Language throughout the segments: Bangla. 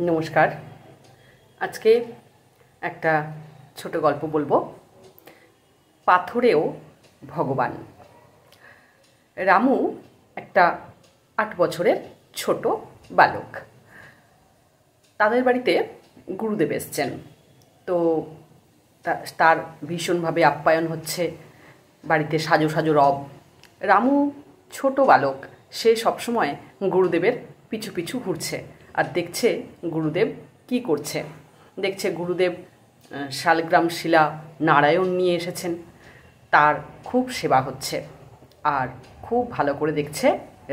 নমস্কার। আজকে একটা ছোট গল্প বলবো, পাথরেও ভগবান। রামু একটা 8 বছরের ছোট বালক। তাদের বাড়িতে গুরুদেব এসছেন, তো তার ভীষণভাবে আপ্যায়ন হচ্ছে। বাড়িতে সাজো সাজো রব। রামু ছোট বালক, সে সবসময় গুরুদেবের পিছু পিছু ঘুরছে আর দেখছে গুরুদেব কি করছে। দেখছে গুরুদেব শালগ্রাম শিলা নারায়ণ নিয়ে এসেছেন, তার খুব সেবা হচ্ছে আর খুব ভালো করে দেখছে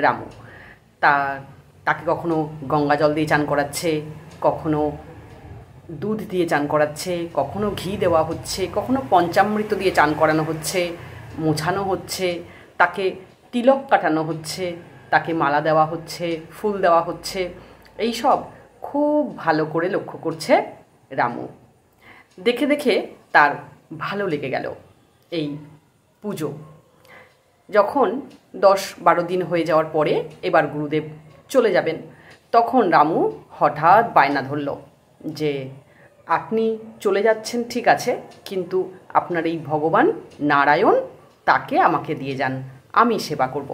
রামু। তাকে কখনো গঙ্গা জল দিয়ে চান করাচ্ছে, কখনো দুধ দিয়ে চান করাচ্ছে, কখনো ঘি দেওয়া হচ্ছে, কখনো পঞ্চামৃত দিয়ে চান করানো হচ্ছে, মোছানো হচ্ছে, তাকে তিলক কাটানো হচ্ছে, তাকে মালা দেওয়া হচ্ছে, ফুল দেওয়া হচ্ছে। এই সব খুব ভালো করে লক্ষ্য করছে রামু। দেখে দেখে তার ভালো লেগে গেল এই পুজো। যখন 10-12 দিন হয়ে যাওয়ার পরে এবার গুরুদেব চলে যাবেন, তখন রামু হঠাৎ বায়না ধরল যে আপনি চলে যাচ্ছেন ঠিক আছে, কিন্তু আপনার এই ভগবান নারায়ণ, তাকে আমাকে দিয়ে যান, আমি সেবা করব।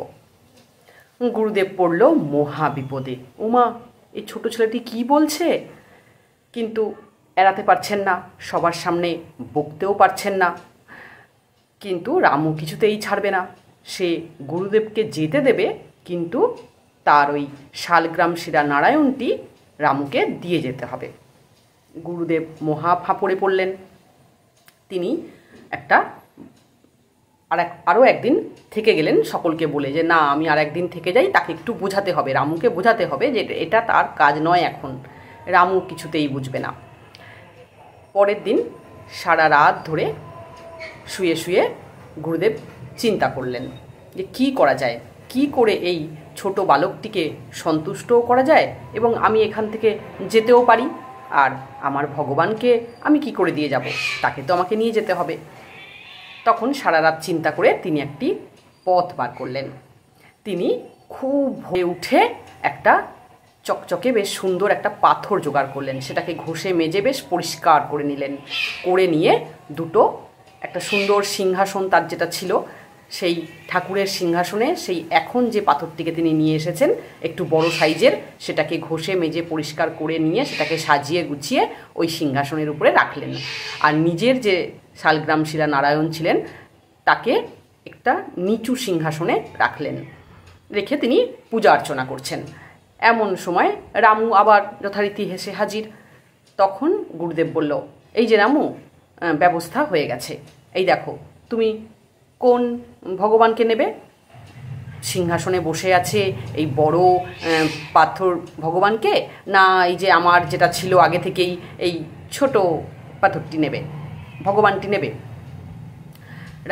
গুরুদেব পড়ল মহা বিপদে। উমা, এই ছোট ছেলেটি কি বলছে? কিন্তু এড়াতে পারছেন না, সবার সামনে বকতেও পারছেন না। কিন্তু রামু কিছুতেই ছাড়বে না, সে গুরুদেবকে যেতে দেবে, কিন্তু তার ওই শালগ্রাম শিলা নারায়ণটি রামুকে দিয়ে যেতে হবে। গুরুদেব মহা ফাঁপড়ে পড়লেন। তিনি আরও একদিন থেকে গেলেন, সকলকে বলে যে না, আমি আর একদিন থেকে যাই, তাকে একটু বোঝাতে হবে, রামুকে বোঝাতে হবে যে এটা তার কাজ নয় এখন। রামু কিছুতেই বুঝবে না। পরের দিন সারা রাত ধরে শুয়ে শুয়ে গুরুদেব চিন্তা করলেন যে কী করা যায়, কি করে এই ছোট বালকটিকে সন্তুষ্টও করা যায় এবং আমি এখান থেকে যেতেও পারি। আর আমার ভগবানকে আমি কি করে দিয়ে যাব, তাকে তো আমাকে নিয়ে যেতে হবে। তখন সারা রাত চিন্তা করে তিনি একটি পথ বার করলেন। তিনি খুব ভোরে উঠে একটা চকচকে বেশ সুন্দর একটা পাথর জোগাড় করলেন, সেটাকে ঘষে মেজে বেশ পরিষ্কার করে নিলেন। করে নিয়ে একটা সুন্দর সিংহাসন, তার যেটা ছিল সেই ঠাকুরের সিংহাসনে, সেই এখন যে পাথরটিকে তিনি নিয়ে এসেছেন একটু বড় সাইজের, সেটাকে ঘষে মেজে পরিষ্কার করে নিয়ে সেটাকে সাজিয়ে গুছিয়ে ওই সিংহাসনের উপরে রাখলেন। আর নিজের যে শালগ্রাম শিলা নারায়ণ ছিলেন তাকে একটা নিচু সিংহাসনে রাখলেন। রেখে তিনি পূজা অর্চনা করছেন। এমন সময় রামু আবার যথারীতি হেসে হাজির। তখন গুরুদেব বলল, এই যে রামু, ব্যবস্থা হয়ে গেছে, এই দেখো তুমি কোন ভগবানকে নেবে? সিংহাসনে বসে আছে এই বড় পাথর ভগবানকে, না এই যে আমার যেটা ছিল আগে থেকেই এই ছোট পাথরটি নেবে, ভগবানটি নেবে?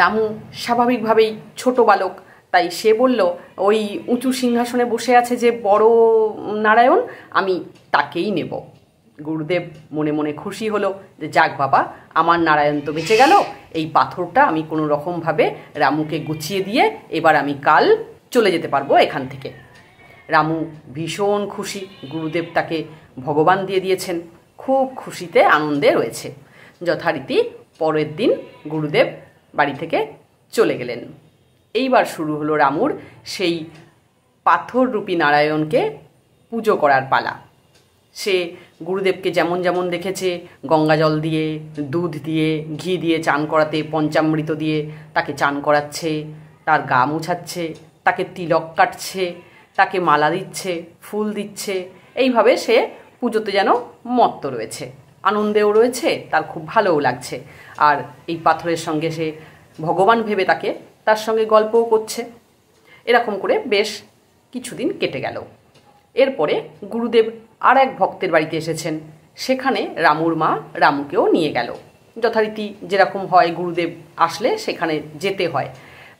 রামু স্বাভাবিকভাবেই ছোট বালক, তাই সে বলল, ওই উঁচু সিংহাসনে বসে আছে যে বড় নারায়ণ, আমি তাকেই নেব। গুরুদেব মনে মনে খুশি হলো যে যাক বাবা, আমার নারায়ণ তো বেঁচে গেল, এই পাথরটা আমি কোনো রকমভাবে রামুকে গুছিয়ে দিয়ে এবার আমি কাল চলে যেতে পারবো এখান থেকে। রামু ভীষণ খুশি, গুরুদেব তাকে ভগবান দিয়ে দিয়েছেন, খুব খুশিতে আনন্দে রয়েছে। যথারীতি পরের দিন গুরুদেব বাড়ি থেকে চলে গেলেন। এইবার শুরু হলো রামুর সেই পাথররূপী নারায়ণকে পুজো করার পালা। সে গুরুদেবকে যেমন যেমন দেখেছে, গঙ্গা জল দিয়ে, দুধ দিয়ে, ঘি দিয়ে চান করাতে, পঞ্চামৃত দিয়ে তাকে চান করাচ্ছে, তার গা মুছাচ্ছে, তাকে তিলক কাটছে, তাকে মালা দিচ্ছে, ফুল দিচ্ছে। এইভাবে সে পুজোতে যেন মত্ত রয়েছে, আনন্দেও রয়েছে, তার খুব ভালোও লাগছে। আর এই পাথরের সঙ্গে সে ভগবান ভেবে তার সঙ্গে গল্পও করছে। এরকম করে বেশ কিছুদিন কেটে গেল। এরপরে গুরুদেব আর এক ভক্তের বাড়িতে এসেছেন, সেখানে রামুর মা রামুকেও নিয়ে গেল। যথারীতি যেরকম হয়, গুরুদেব আসলে সেখানে যেতে হয়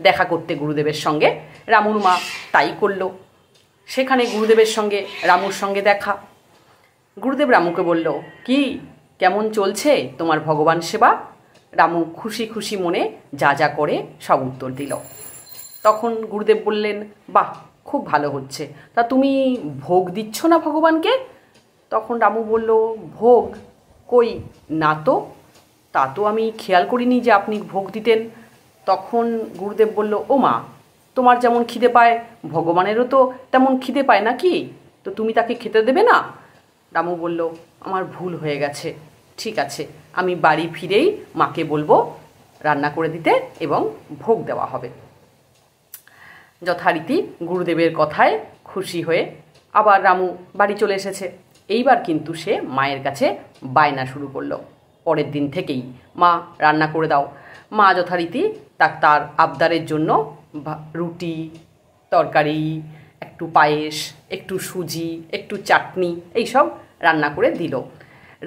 দেখা করতে গুরুদেবের সঙ্গে। রামুর মা তাই করল। সেখানে গুরুদেবের সঙ্গে রামুর সঙ্গে দেখা। গুরুদেব রামুকে বলল, কি কেমন চলছে তোমার ভগবান সেবা? রামু খুশি খুশি মনে যা যা করে সব উত্তর দিল। তখন গুরুদেব বললেন, বাহ, খুব ভালো হচ্ছে, তা তুমি ভোগ দিচ্ছ না ভগবানকে? তখন রামু বলল, ভোগ কই না তো, তা তো আমি খেয়াল করিনি যে আপনি ভোগ দিতেন। তখন গুরুদেব বলল, ও মা, তোমার যেমন খিদে পায় ভগবানেরও তো তেমন খিদে পায় নাকি, তো তুমি তাকে খেতে দেবে না? রামু বলল, আমার ভুল হয়ে গেছে, ঠিক আছে, আমি বাড়ি ফিরেই মাকে বলবো রান্না করে দিতে এবং ভোগ দেওয়া হবে। যথারীতি গুরুদেবের কথায় খুশি হয়ে আবার রামু বাড়ি চলে এসেছে। এইবার কিন্তু সে মায়ের কাছে বায়না শুরু করলো পরের দিন থেকেই, মা রান্না করে দাও। মা যথারীতি তার আবদারের জন্য রুটি, তরকারি, একটু পায়েস, একটু সুজি, একটু চাটনি এইসব রান্না করে দিল।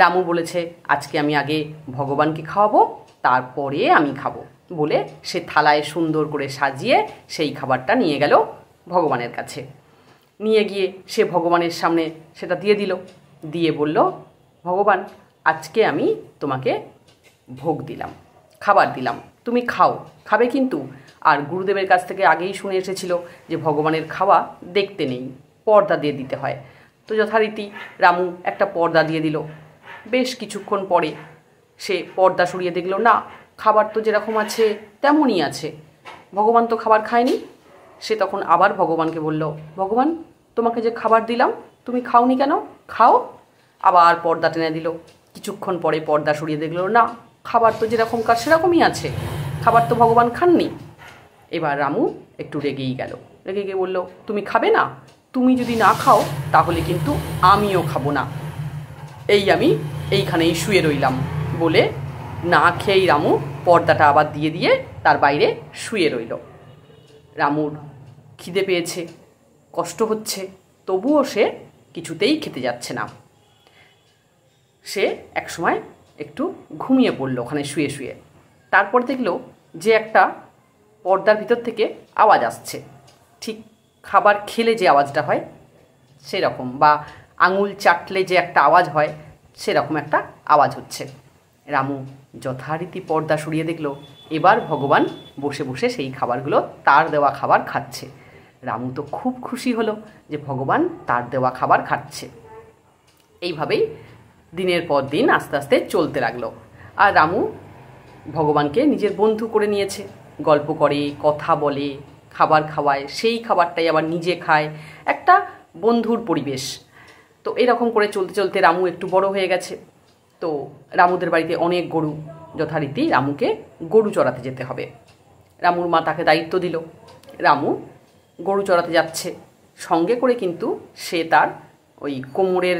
রামু বলেছে, আজকে আমি আগে ভগবানকে খাওয়াবো, তারপরে আমি খাবো বলে সে থালায় সুন্দর করে সাজিয়ে সেই খাবারটা নিয়ে গেল ভগবানের কাছে। নিয়ে গিয়ে সে ভগবানের সামনে সেটা দিয়ে দিল, দিয়ে বলল, ভগবান, আজকে আমি তোমাকে ভোগ দিলাম, খাবার দিলাম, তুমি খাও, খাবে কিন্তু। আর গুরুদেবের কাছ থেকে আগেই শুনে এসেছিল যে ভগবানের খাওয়া দেখতে নেই, পর্দা দিয়ে দিতে হয়। তো যথারীতি রামু একটা পর্দা দিয়ে দিল। বেশ কিছুক্ষণ পরে সে পর্দা সরিয়ে দেখল, না, খাবার তো যেরকম আছে তেমনই আছে, ভগবান তো খাবার খায়নি। সে তখন আবার ভগবানকে বলল, ভগবান, তোমাকে যে খাবার দিলাম তুমি খাওনি কেন, খাও। আবার পর্দা টেনে দিল। কিছুক্ষণ পরে পর্দা সরিয়ে দেখল, না, খাবার তো যেরকম কাজ সেরকমই আছে, খাবার তো ভগবান খাননি। এবার রামু একটু রেগেই গেল, রেগে গিয়ে বলল, তুমি খাবে না? তুমি যদি না খাও তাহলে কিন্তু আমিও খাবো না, আমি এইখানেই শুয়ে রইলাম বলে না খেয়েই রামু পর্দাটা আবার দিয়ে দিয়ে তার বাইরে শুয়ে রইল। রামুর খিদে পেয়েছে, কষ্ট হচ্ছে, তবুও সে কিছুতেই খেতে যাচ্ছে না। সে একসময় একটু ঘুমিয়ে পড়ল ওখানে শুয়ে শুয়ে। তারপর দেখল যে একটা পর্দার ভিতর থেকে আওয়াজ আসছে, ঠিক খাবার খেলে যে আওয়াজটা হয় সেরকম, বা আঙুল চাটলে যে একটা আওয়াজ হয় সেরকম একটা আওয়াজ হচ্ছে। রামু যথারীতি পর্দা সরিয়ে দেখল এবার ভগবান বসে বসে সেই খাবারগুলো, তার দেওয়া খাবার খাচ্ছে। রামু তো খুব খুশি হলো যে ভগবান তার দেওয়া খাবার খাচ্ছে। এইভাবেই দিনের পর দিন আস্তে আস্তে চলতে লাগলো। আর রামু ভগবানকে নিজের বন্ধু করে নিয়েছে, গল্প করে, কথা বলে, খাবার খাওয়ায়, সেই খাবারটাই আবার নিজে খায়, একটা বন্ধুর পরিবেশ। তো এরকম করে চলতে চলতে রামু একটু বড় হয়ে গেছে। তো রামুদের বাড়িতে অনেক গরু, যথারীতি রামুকে গরু চড়াতে যেতে হবে। রামুর মা তাকে দায়িত্ব দিল, রামু গরু চড়াতে যাচ্ছে, সঙ্গে করে কিন্তু সে তার ওই কোমরের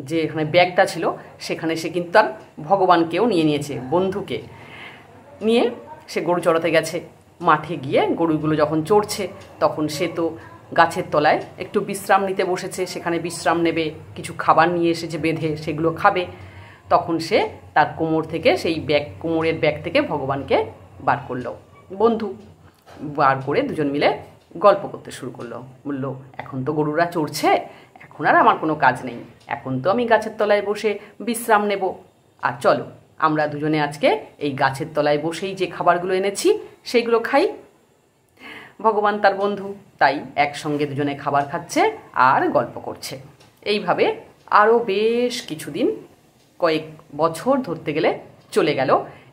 যে এখানে ব্যাগটা ছিল সেখানে সে কিন্তু তার ভগবানকেও নিয়ে নিয়েছে, বন্ধুকে নিয়ে সে গরু চড়াতে গেছে। মাঠে গিয়ে গরুগুলো যখন চড়ছে তখন সে তো গাছের তলায় একটু বিশ্রাম নিতে বসেছে, সেখানে বিশ্রাম নেবে, কিছু খাবার নিয়ে এসেছে বেঁধে, সেগুলো খাবে। তখন সে তার কোমর থেকে সেই কোমরের ব্যাগ থেকে ভগবানকে বার করলো, বন্ধু বার করে দুজন মিলে গল্প করতে শুরু করলো। বললো, এখন তো গরুরা চড়ছে, এখন আর আমার কোনো কাজ নেই, এখন তো আমি গাছের তলায় বসে বিশ্রাম নেব, আর চলো আমরা দুজনে আজকে এই গাছের তলায় বসেই যে খাবারগুলো এনেছি সেইগুলো খাই। ভগবান তার বন্ধু, তাই একসঙ্গে দুজনে খাবার খাচ্ছে আর গল্প করছে। এইভাবে আরও বেশ কিছুদিন, কয়েক বছর ধরতে গেলে চলে গেল।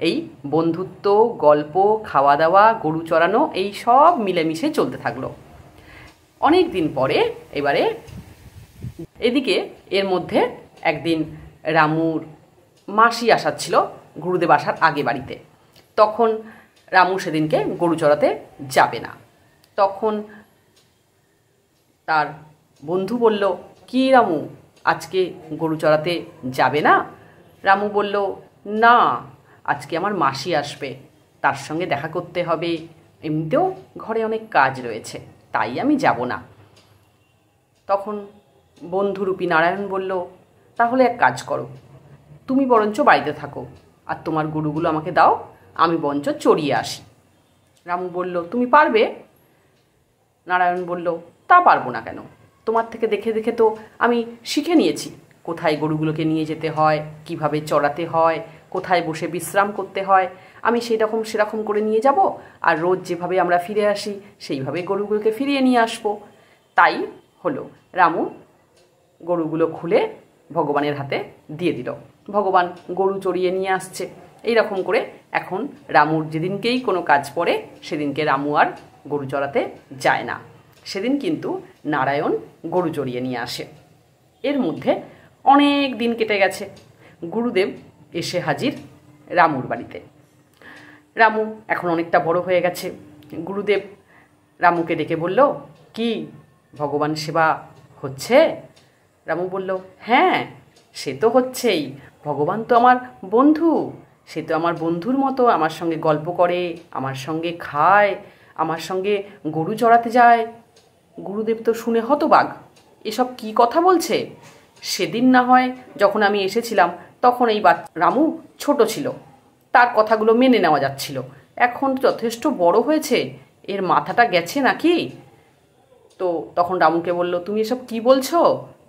এই বন্ধুত্ব, গল্প, খাওয়া দাওয়া, গরু চড়ানো, এই সব মিলেমিশে চলতে থাকলো। অনেক দিন পরে এবারে এদিকে এর মধ্যে একদিন রামুর মাসি আসাচ্ছিল গুরুদেব আসার আগে বাড়িতে। তখন রামু সেদিনকে গরু চড়াতে যাবে না। তখন তার বন্ধু বলল, কি রামু, আজকে গরু চড়াতে যাবে না? রামু বলল, না, আজকে আমার মাসি আসবে, তার সঙ্গে দেখা করতে হবে, এমনিতেও ঘরে অনেক কাজ রয়েছে, তাই আমি যাব না। তখন বন্ধুরূপী নারায়ণ বলল, তাহলে এক কাজ করো, তুমি বরঞ্চ বাড়িতে থাকো আর তোমার গরুগুলো আমাকে দাও, আমি বরঞ্চ চড়িয়ে আসি। রামু বলল, তুমি পারবে? নারায়ণ বলল, তা পারবো না কেন, তোমার থেকে দেখে দেখে তো আমি শিখে নিয়েছি কোথায় গরুগুলোকে নিয়ে যেতে হয়, কিভাবে চড়াতে হয়, কোথায় বসে বিশ্রাম করতে হয়। আমি সেরকম করে নিয়ে যাব, আর রোজ যেভাবে আমরা ফিরে আসি সেইভাবে গরুগুলোকে ফিরিয়ে নিয়ে আসবো। তাই হলো, রামু গরুগুলো খুলে ভগবানের হাতে দিয়ে দিল। ভগবান গরু চড়িয়ে নিয়ে আসছে। এই রকম করে এখন রামুর যেদিনকেই কোনো কাজ পড়ে সেদিনকে রামু আর গরু চড়াতে যায় না। সেদিন কিন্তু নারায়ণ গরু চড়িয়ে নিয়ে আসে। এর মধ্যে অনেক দিন কেটে গেছে। গুরুদেব এসে হাজির রামুর বাড়িতে। রামু এখন অনেকটা বড় হয়ে গেছে। গুরুদেব রামুকে ডেকে বলল, কি ভগবান সেবা হচ্ছে? রামু বলল, হ্যাঁ, সে তো হচ্ছেই। ভগবান তো আমার বন্ধু, সে তো আমার বন্ধুর মতো আমার সঙ্গে গল্প করে, আমার সঙ্গে খায়, আমার সঙ্গে গরু চড়াতে যায়। গুরুদেব তো শুনে হতবাক, এসব কি কথা বলছে? সেদিন না হয় যখন আমি এসেছিলাম তখন এই রামু ছোট ছিল, তার কথাগুলো মেনে নেওয়া যাচ্ছিল। এখন যথেষ্ট বড় হয়েছে, এর মাথাটা গেছে নাকি? তো তখন রামুকে বলল, তুমি এসব কি বলছো?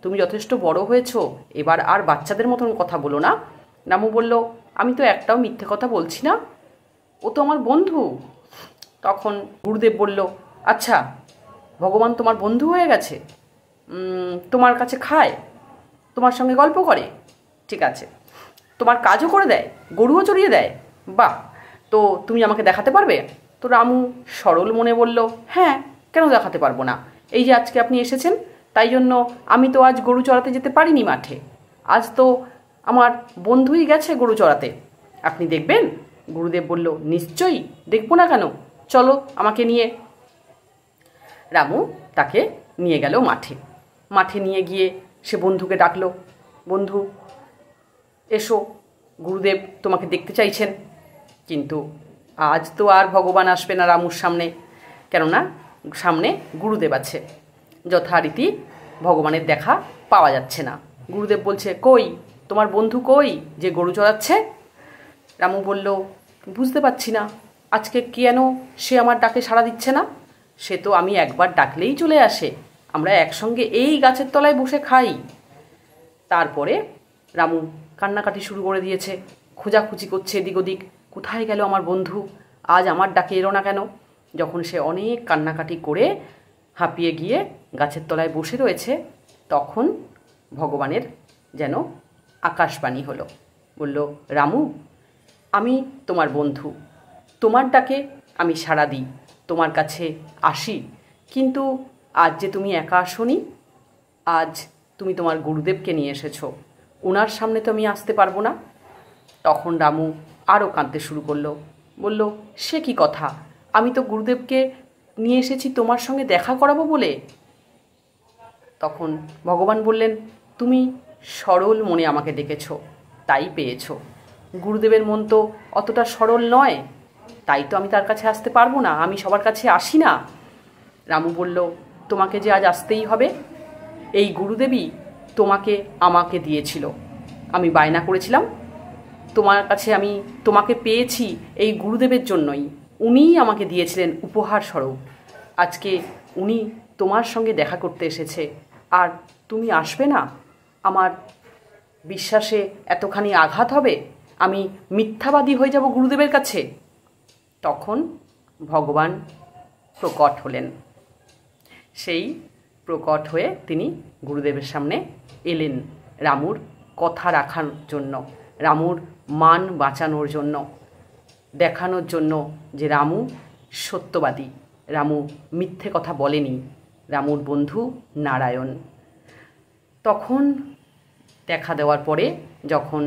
তুমি যথেষ্ট বড় হয়েছো, এবার আর বাচ্চাদের মতন কথা বলো না। রামু বলল, আমি তো একটাও মিথ্যে কথা বলছি না, ও তো আমার বন্ধু। তখন গুরুদেব বলল, আচ্ছা, ভগবান তোমার বন্ধু হয়ে গেছে, তোমার কাছে খায়, তোমার সঙ্গে গল্প করে, ঠিক আছে, তোমার কাজও করে দেয়, গরুও চড়িয়ে দেয়, বাহ, তো তুমি আমাকে দেখাতে পারবে? তো রামু সরল মনে বলল, হ্যাঁ, কেন দেখাতে পারবো না? এই যে আজকে আপনি এসেছেন, তাই জন্য আমি তো আজ গরু চড়াতে যেতে পারিনি মাঠে। আজ তো আমার বন্ধুই গেছে গরু চড়াতে, আপনি দেখবেন? গুরুদেব বলল, নিশ্চয়ই দেখবো না কেন, চলো আমাকে নিয়ে। রামু তাকে নিয়ে গেল মাঠে। মাঠে নিয়ে গিয়ে সে বন্ধুকে ডাকলো, বন্ধু এসো, গুরুদেব তোমাকে দেখতে চাইছেন। কিন্তু আজ তো আর ভগবান আসবে না রামুর সামনে, কেননা সামনে গুরুদেব আছে। যথারীতি ভগবানের দেখা পাওয়া যাচ্ছে না। গুরুদেব বলছে, কই তোমার বন্ধু, কই যে গরু চড়াচ্ছে? রামু বলল, বুঝতে পারছি না, আজকে কেন সে আমার ডাকে সাড়া দিচ্ছে না? সে তো আমি একবার ডাকলেই চলে আসে, আমরা একসঙ্গে এই গাছের তলায় বসে খাই। তারপরে রামু কান্নাকাটি শুরু করে দিয়েছে, খোঁজাখুঁজি করছে এদিক ওদিক, কোথায় গেল আমার বন্ধু, আজ আমার ডাকে এলো না কেন? যখন সে অনেক কান্নাকাটি করে হাঁপিয়ে গিয়ে গাছের তলায় বসে রয়েছে, তখন ভগবানের যেন আকাশবাণী হলো। বলল, রামু, আমি তোমার বন্ধু, তোমার ডাকে আমি সাড়া দিই, তোমার কাছে আসি, কিন্তু আজ যে তুমি একা আসোনি, আজ তুমি তোমার গুরুদেবকে নিয়ে এসেছো, ওনার সামনে তো আমি আসতে পারবো না। তখন রামু আরও কাঁদতে শুরু করলো, বলল, সে কি কথা, আমি তো গুরুদেবকে নিয়ে এসেছি তোমার সঙ্গে দেখা করাবো বলে। তখন ভগবান বললেন, তুমি সরল মনে আমাকে ডেকেছ, তাই পেয়েছ। গুরুদেবের মন তো অতটা সরল নয়, তাই তো আমি তার কাছে আসতে পারবো না, আমি সবার কাছে আসি না। রামু বলল, তোমাকে যে আজ আসতেই হবে, এই গুরুদেবই তোমাকে আমাকে দিয়েছিল, আমি বায়না করেছিলাম, তোমার কাছে আমি তোমাকে পেয়েছি এই গুরুদেবের জন্যই, উনিই আমাকে দিয়েছিলেন উপহার স্বরূপ। আজকে উনি তোমার সঙ্গে দেখা করতে এসেছে, আর তুমি আসবে না? আমার বিশ্বাসে এতখানি আঘাত হবে, আমি মিথ্যাবাদী হয়ে যাব গুরুদেবের কাছে। তখন ভগবান প্রকট হলেন। সেই প্রকট হয়ে তিনি গুরুদেবের সামনে এলেন রামুর কথা রাখার জন্য, রামুর মান বাঁচানোর জন্য, দেখানোর জন্য যে রামু সত্যবাদী, রামু মিথ্যে কথা বলেনি, রামুর বন্ধু নারায়ণ। তখন দেখা দেওয়ার পরে যখন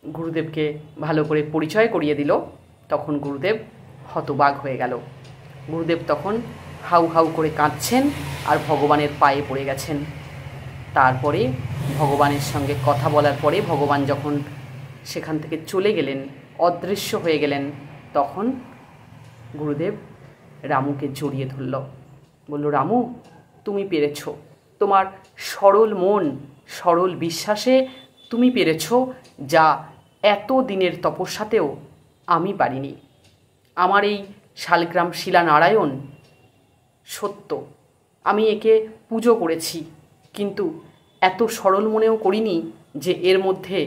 গুরুদেবকে ভালো করে পরিচয় করিয়ে দিল, তখন গুরুদেব হতবাক হয়ে গেল। গুরুদেব তখন হাউ হাউ করে কাঁদছেন আর ভগবানের পায়ে পড়ে গেছেন। তারপরে ভগবানের সঙ্গে কথা বলার পরে ভগবান যখন সেখান থেকে চলে গেলেন, অদৃশ্য হয়ে গেলেন, তখন গুরুদেব রামুকে জড়িয়ে ধরল, বলল, রামু, তুমি পেরেছ, তোমার সরল মন, সরল বিশ্বাসে তুমি পেরেছ, যা এত দিনের তপস্যাতেও আমি পারিনি। আমার এই শালগ্রাম শিলানারায়ণ সত্য, আমি একে পুজো করেছি, কিন্তু এত সরল মনেও করিনি যে এর মধ্যে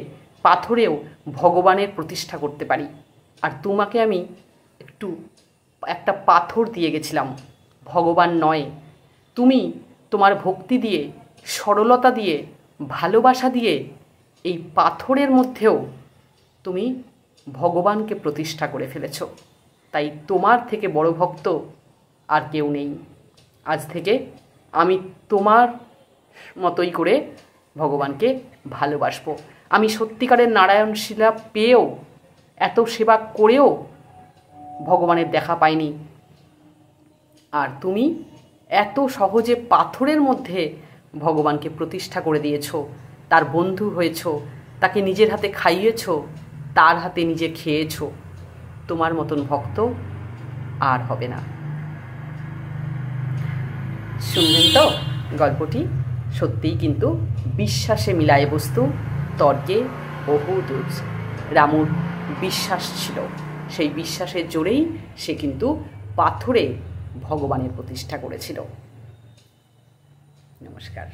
পাথরেও ভগবানের প্রতিষ্ঠা করতে পারি। আর তোমাকে আমি একটা পাথর দিয়ে গেছিলাম, ভগবান নয়। তুমি তোমার ভক্তি দিয়ে, সরলতা দিয়ে ভালোবাসা দিয়ে এই পাথরের মধ্যেও তুমি ভগবানকে প্রতিষ্ঠা করে ফেলেছ। তাই তোমার থেকে বড় ভক্ত আর কেউ নেই। আজ থেকে আমি তোমার মতোই করে ভগবানকে ভালোবাসবো। আমি সত্যিকারের নারায়ণ শিলা পেয়েও, এত সেবা করেও ভগবানের দেখা পাইনি, আর তুমি এত সহজে পাথরের মধ্যে ভগবানকে প্রতিষ্ঠা করে দিয়েছ, তার বন্ধু হয়েছ, তাকে নিজের হাতে খাইয়েছ, তার হাতে নিজে খেয়েছ। তোমার মতন ভক্ত আর হবে না। শুনলেন তো গল্পটি? সত্যিই কিন্তু বিশ্বাসে মিলায় বস্তু, তর্কে বহু দূর। রামুর বিশ্বাস ছিল, সেই বিশ্বাসের জোরেই সে কিন্তু পাথরে ভগবানের প্রতিষ্ঠা করেছিল। নমস্কার।